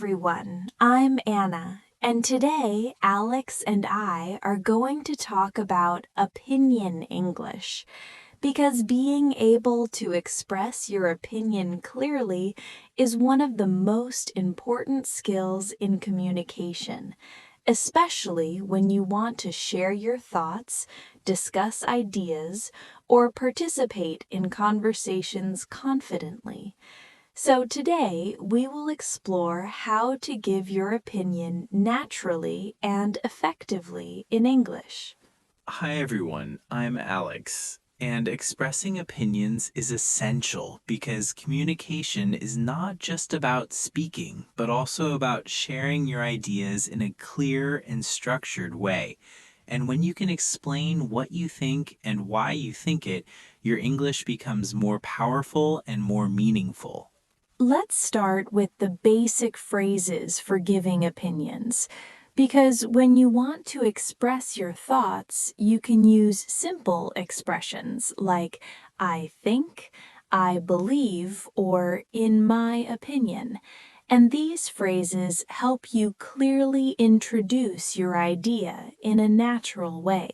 everyone. I'm Anna, and today Alex and I are going to talk about opinion English because being able to express your opinion clearly is one of the most important skills in communication, especially when you want to share your thoughts, discuss ideas, or participate in conversations confidently. So today, we will explore how to give your opinion naturally and effectively in English. Hi everyone, I'm Alex, and expressing opinions is essential because communication is not just about speaking, but also about sharing your ideas in a clear and structured way. And when you can explain what you think and why you think it, your English becomes more powerful and more meaningful. Let's start with the basic phrases for giving opinions, because when you want to express your thoughts, you can use simple expressions like I think, I believe, or in my opinion. And these phrases help you clearly introduce your idea in a natural way.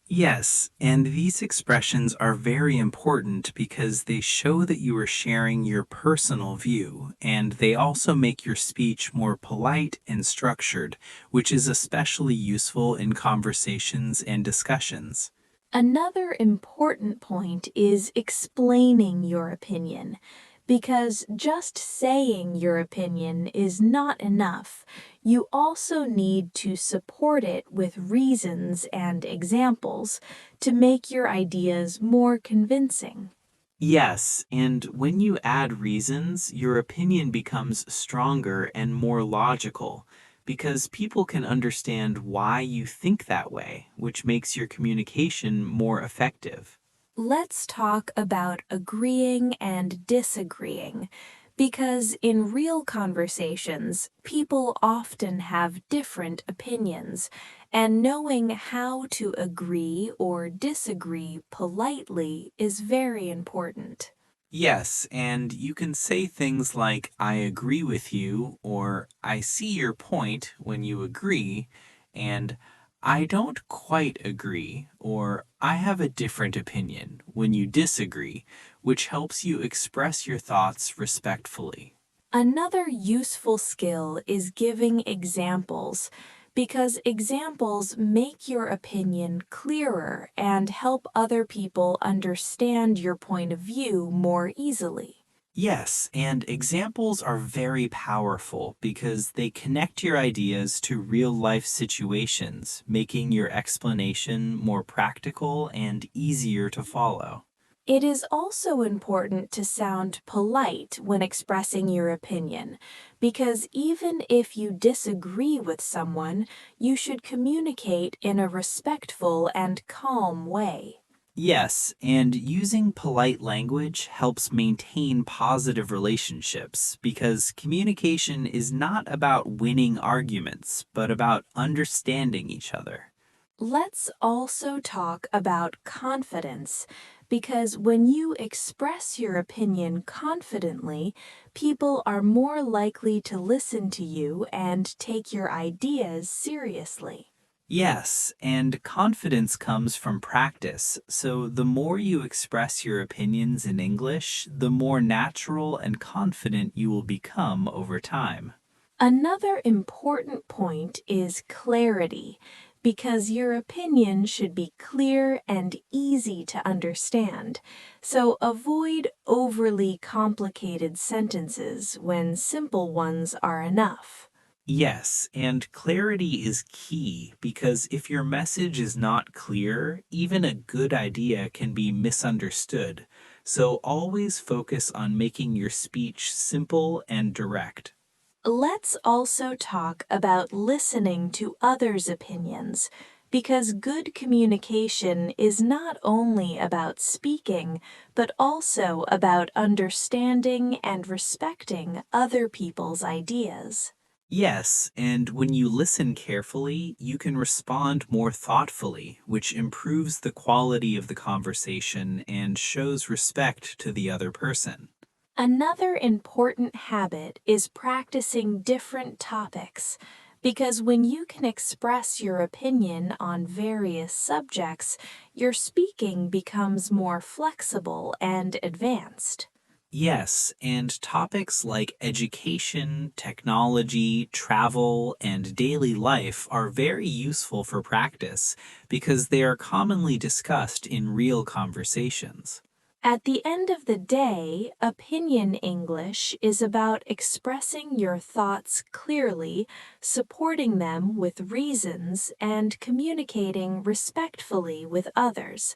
Yes, and these expressions are very important because they show that you are sharing your personal view, and they also make your speech more polite and structured, which is especially useful in conversations and discussions. Another important point is explaining your opinion, because just saying your opinion is not enough. You also need to support it with reasons and examples to make your ideas more convincing. Yes, and when you add reasons, your opinion becomes stronger and more logical because people can understand why you think that way, which makes your communication more effective. Let's talk about agreeing and disagreeing, because in real conversations, people often have different opinions, and knowing how to agree or disagree politely is very important. Yes, and you can say things like, I agree with you, or I see your point when you agree, and I don't quite agree, or I have a different opinion when you disagree, which helps you express your thoughts respectfully. Another useful skill is giving examples, because examples make your opinion clearer and help other people understand your point of view more easily. Yes, and examples are very powerful because they connect your ideas to real life situations, making your explanation more practical and easier to follow. It is also important to sound polite when expressing your opinion, because even if you disagree with someone, you should communicate in a respectful and calm way. Yes, and using polite language helps maintain positive relationships because communication is not about winning arguments, but about understanding each other. Let's also talk about confidence, because when you express your opinion confidently, people are more likely to listen to you and take your ideas seriously. Yes, and confidence comes from practice, so the more you express your opinions in English, the more natural and confident you will become over time. Another important point is clarity, because your opinion should be clear and easy to understand. So avoid overly complicated sentences when simple ones are enough. Yes, and clarity is key because if your message is not clear, even a good idea can be misunderstood. So always focus on making your speech simple and direct. Let's also talk about listening to others' opinions, because good communication is not only about speaking, but also about understanding and respecting other people's ideas. Yes, and when you listen carefully, you can respond more thoughtfully, which improves the quality of the conversation and shows respect to the other person. Another important habit is practicing different topics, because when you can express your opinion on various subjects, your speaking becomes more flexible and advanced. Yes, and topics like education, technology, travel, and daily life are very useful for practice because they are commonly discussed in real conversations. At the end of the day, opinion English is about expressing your thoughts clearly, supporting them with reasons, and communicating respectfully with others.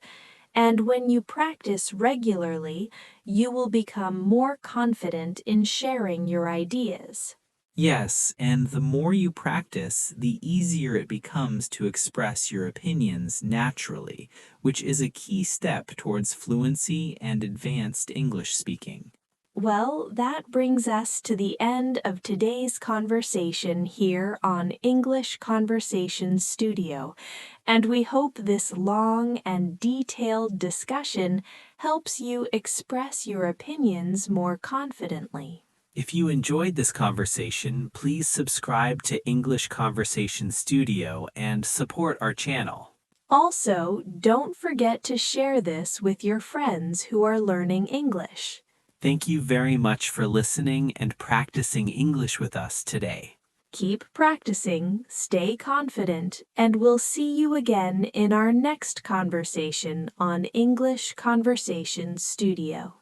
And when you practice regularly, you will become more confident in sharing your ideas. Yes, and the more you practice, the easier it becomes to express your opinions naturally, which is a key step towards fluency and advanced English speaking. Well, that brings us to the end of today's conversation here on English Conversation Studio, and we hope this long and detailed discussion helps you express your opinions more confidently. If you enjoyed this conversation, please subscribe to English Conversation Studio and support our channel. Also, don't forget to share this with your friends who are learning English. Thank you very much for listening and practicing English with us today. Keep practicing, stay confident, and we'll see you again in our next conversation on English Conversation Studio.